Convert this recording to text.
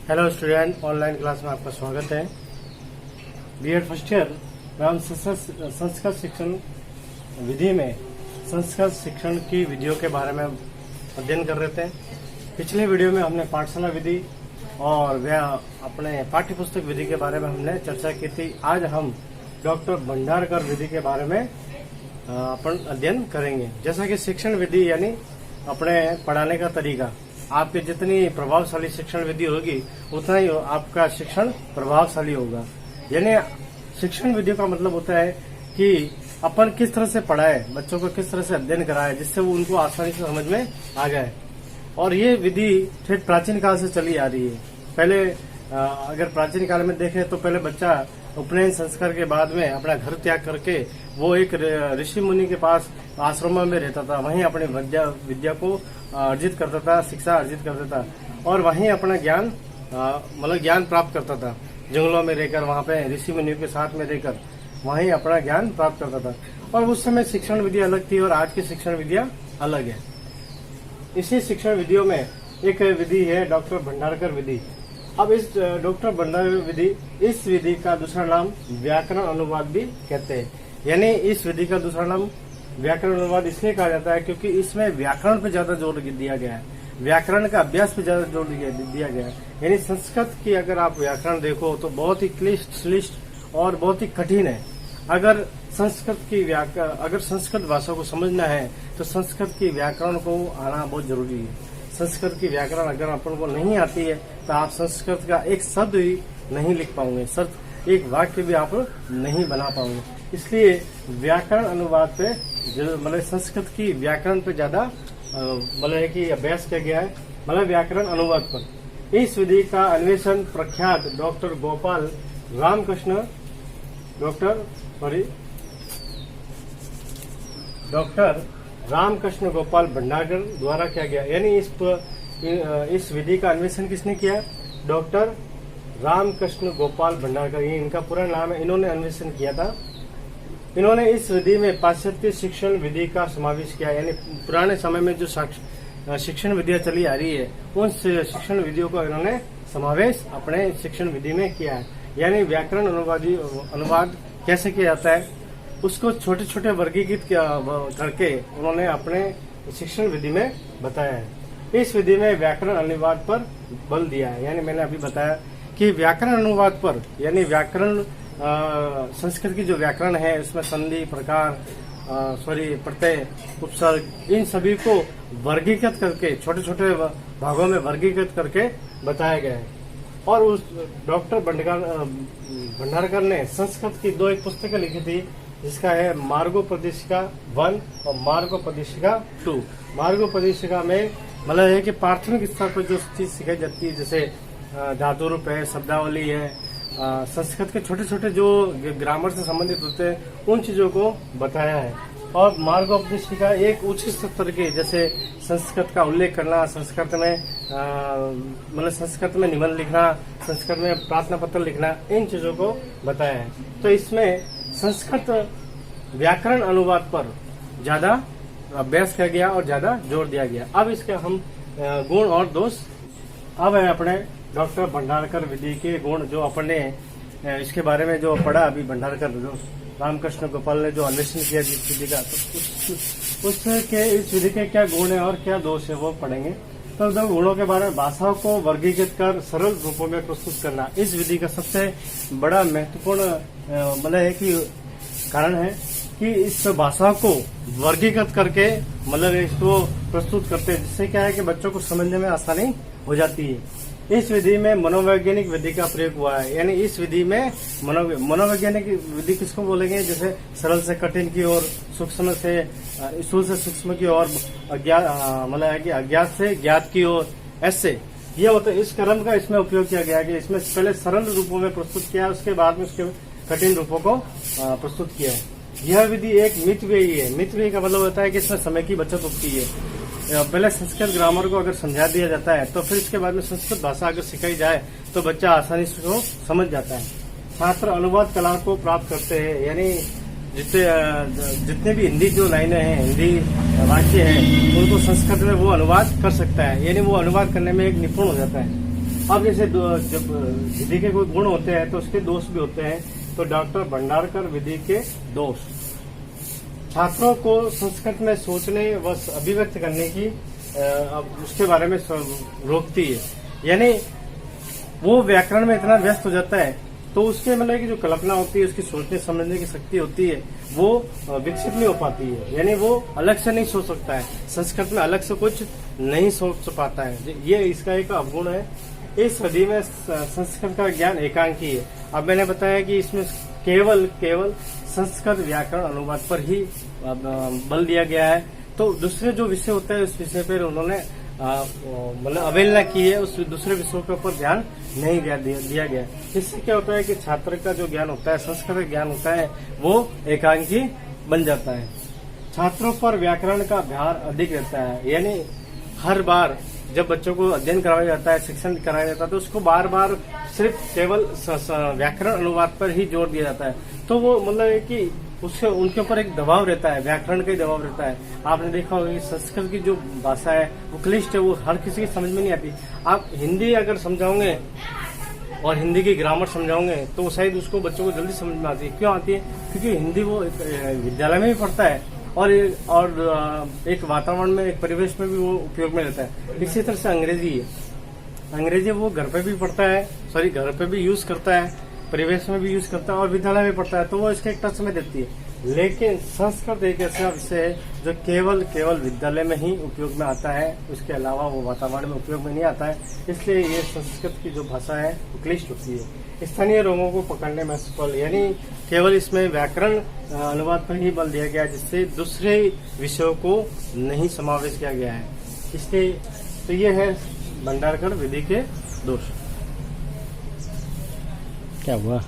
Hello student, online class में आपका स्वागत है। बीएड फर्स्ट ईयर में हम संस्कृत शिक्षण विधि में संस्कृत शिक्षण की विधियों के बारे में अध्ययन कर रहे थे। पिछले वीडियो में हमने पाठशाला विधि और अपने पाठ्य पुस्तक विधि के बारे में हमने चर्चा की थी। आज हम डॉक्टर भंडारकर विधि के बारे में अपन अध्ययन करेंगे। जैसा कि शिक्षण विधि यानी अपने पढ़ाने का तरीका, आपकी जितनी प्रभावशाली शिक्षण विधि होगी उतना ही आपका शिक्षण प्रभावशाली होगा। यानी शिक्षण विधि का मतलब होता है कि अपन किस तरह से पढ़ाए, बच्चों को किस तरह से अध्ययन कराए जिससे वो उनको आसानी से समझ में आ जाए। और ये विधि ठेठ प्राचीन काल से चली आ रही है। पहले अगर प्राचीन काल में देखें तो पहले बच्चा उपनयन संस्कार के बाद में अपना घर त्याग करके वो एक ऋषि मुनि के पास आश्रम में रहता था, वहीं अपनी विद्या को अर्जित करता था, शिक्षा अर्जित करता था और वहीं अपना ज्ञान मतलब ज्ञान प्राप्त करता था। जंगलों में रहकर वहाँ पे ऋषि मुनियों के साथ में रहकर वहीं अपना ज्ञान प्राप्त करता था। और उस समय शिक्षण विधि अलग थी और आज की शिक्षण विधियां अलग है। इसी शिक्षण विधियों में एक विधि है डॉक्टर भंडारकर विधि। अब इस डॉक्टर भंडारकर विधि, इस विधि का दूसरा नाम व्याकरण अनुवाद भी कहते हैं। यानी इस विधि का दूसरा नाम व्याकरण अनुवाद इसलिए कहा जाता है क्योंकि इसमें व्याकरण पे ज्यादा जोर दिया गया है, व्याकरण का अभ्यास पे ज्यादा जोर दिया गया है। यानी संस्कृत की अगर आप व्याकरण देखो तो बहुत ही क्लिष्ट और बहुत ही कठिन है। अगर संस्कृत भाषा को समझना है तो संस्कृत की व्याकरण को आना बहुत जरूरी है। संस्कृत की व्याकरण अगर अपन को नहीं आती है तो आप संस्कृत का एक शब्द भी नहीं लिख पाओगे, एक वाक्य भी आप नहीं बना पाओगे। इसलिए व्याकरण अनुवाद पे मतलब संस्कृत की व्याकरण पे ज्यादा मतलब कि अभ्यास किया गया है, मतलब व्याकरण अनुवाद पर। इस विधि का अन्वेषण प्रख्यात डॉक्टर रामकृष्ण गोपाल भंडारकर द्वारा किया गया। यानी इस विधि का अन्वेषण किसने किया? डॉक्टर रामकृष्ण गोपाल भंडारकर, ये इनका पूरा नाम है। इन्होंने अन्वेषण किया था। इन्होंने इस विधि में पाश्चात्य शिक्षण विधि का समावेश किया। यानी पुराने समय में जो शिक्षण विधियां चली आ रही है उन शिक्षण विधियों का इन्होंने समावेश अपने शिक्षण विधि में किया है। यानी व्याकरण अनुवाद कैसे किया जाता है उसको छोटे छोटे वर्गीकृत करके उन्होंने अपने शिक्षण विधि में बताया है। इस विधि में व्याकरण अनुवाद पर बल दिया है। यानी मैंने अभी बताया कि व्याकरण अनुवाद पर, यानी व्याकरण संस्कृत की जो व्याकरण है उसमें संधि, प्रकार, प्रत्यय, उपसर्ग, इन सभी को वर्गीकृत करके छोटे छोटे भागों में वर्गीकृत करके बताया गया है। और उस डॉक्टर भंडारकर ने संस्कृत की एक पुस्तकें लिखी थी जिसका है मार्गोपदेशिका 1 और मार्गोपदेशिका 2। मार्गोपदेशिका में मतलब है कि प्राथमिक स्तर पर जो चीज सिखाई जाती है, जैसे धातु रूप है, शब्दावली है, संस्कृत के छोटे छोटे जो ग्रामर से संबंधित होते हैं उन चीजों को बताया है। और मार्गोपदेशिका एक उच्च स्तर के, जैसे संस्कृत का उल्लेख करना, संस्कृत में मतलब संस्कृत में निबंध लिखना, संस्कृत में प्रार्थना पत्र लिखना, इन चीजों को बताया है। तो इसमें संस्कृत व्याकरण अनुवाद पर ज्यादा अभ्यास किया गया और ज्यादा जोर दिया गया। अब इसके हम गुण और दोष, अब है अपने डॉक्टर भंडारकर विधि के गुण जो अपने इसके बारे में जो पढ़ा अभी, भंडारकर जो रामकृष्ण गोपाल ने जो अन्वेषण किया जिस विधि का, तो उसके इस विधि के क्या गुण है और क्या दोष है वो पढ़ेंगे। तो दो गुणों के बारे में, भाषाओं को वर्गीकृत कर सरल रूपों में प्रस्तुत करना इस विधि का सबसे बड़ा महत्वपूर्ण मतलब है कि कारण है कि इस भाषा को वर्गीकृत करके मतलब इसको प्रस्तुत करते हैं, जिससे क्या है कि बच्चों को समझने में आसानी हो जाती है। इस विधि में मनोवैज्ञानिक विधि का प्रयोग हुआ है। यानी इस विधि में मनोवैज्ञानिक विधि किसको बोलेंगे? जैसे सरल से कठिन की ओर, सूक्ष्म से स्थूल से सूक्ष्म की ओर, मतलब है कि अज्ञात से ज्ञात की ओर, ऐसे यह होता है। इस क्रम का इसमें उपयोग किया गया है कि इसमें पहले सरल रूपों में प्रस्तुत किया, उसके बाद में उसके कठिन रूपों को प्रस्तुत किया है। यह विधि एक मितव्ययी है। मितव्ययी का मतलब होता है कि इसमें समय की बचत होती है। पहले संस्कृत ग्रामर को अगर समझा दिया जाता है तो फिर इसके बाद में संस्कृत भाषा अगर सिखाई जाए तो बच्चा आसानी से उसको समझ जाता है। छात्र अनुवाद कला को प्राप्त करते हैं। यानी जितने भी हिंदी जो लाइनें हैं, हिंदी वाक्य है, उनको संस्कृत में वो अनुवाद कर सकता है, यानी वो अनुवाद करने में एक निपुण हो जाता है। अब जैसे जब विधि के कोई गुण होते हैं तो उसके दोष भी होते हैं। तो डॉक्टर भंडारकर विधि के दोष, छात्रों को संस्कृत में सोचने व अभिव्यक्त करने की अब उसके बारे में रोकती है। यानी वो व्याकरण में इतना व्यस्त हो जाता है तो उसके मतलब की जो कल्पना होती है, उसकी सोचने समझने की शक्ति होती है, वो विकसित नहीं हो पाती है। यानी वो अलग से नहीं सोच सकता है, संस्कृत में अलग से कुछ नहीं सोच पाता है। ये इसका एक अवगुण है। इस सदी में संस्कृत का ज्ञान एकांकी है। अब मैंने बताया कि इसमें केवल संस्कृत व्याकरण अनुवाद पर ही बल दिया गया है। तो दूसरे जो विषय होता है उस विषय पर उन्होंने मतलब अवहेलना की है, उस दूसरे विषयों के ऊपर ध्यान नहीं दिया गया। इससे क्या होता है कि छात्र का जो ज्ञान होता है, संस्कृत ज्ञान होता है, वो एकांकी बन जाता है। छात्रों पर व्याकरण का भार अधिक रहता है। यानी हर बार जब बच्चों को अध्ययन कराया जाता है, शिक्षण कराया जाता है, तो उसको बार बार सिर्फ केवल व्याकरण अनुवाद पर ही जोर दिया जाता है। तो वो मतलब है कि उससे उनके ऊपर एक दबाव रहता है, व्याकरण का ही दबाव रहता है। आपने देखा होगा कि संस्कृत की जो भाषा है वो क्लिष्ट है, वो हर किसी की समझ में नहीं आती। आप हिंदी अगर समझाओगे और हिंदी की ग्रामर समझाओगे तो शायद उसको बच्चों को जल्दी समझ में आती है। क्यों आती है? क्योंकि हिंदी वो विद्यालय में भी पढ़ता है और एक वातावरण में, एक परिवेश में भी वो उपयोग में लेता है। इसी तरह से अंग्रेजी है, अंग्रेजी वो घर पे भी पढ़ता है, घर पे भी यूज करता है, परिवेश में भी यूज करता है और विद्यालय में पढ़ता है, तो वो इसके एक टच में देती है। लेकिन संस्कृत एक ऐसा विषय है जो केवल विद्यालय में ही उपयोग में आता है, उसके अलावा वो वातावरण में उपयोग में नहीं आता है। इसलिए ये संस्कृत की जो भाषा है वो क्लिष्ट होती है, स्थानीय रोगों को पकड़ने में सफल। यानी केवल इसमें व्याकरण अनुवाद पर ही बल दिया गया, जिससे दूसरे विषयों को नहीं समावेश किया गया है। इसलिए तो ये है भंडारकर विधि के दोष। क्या हुआ?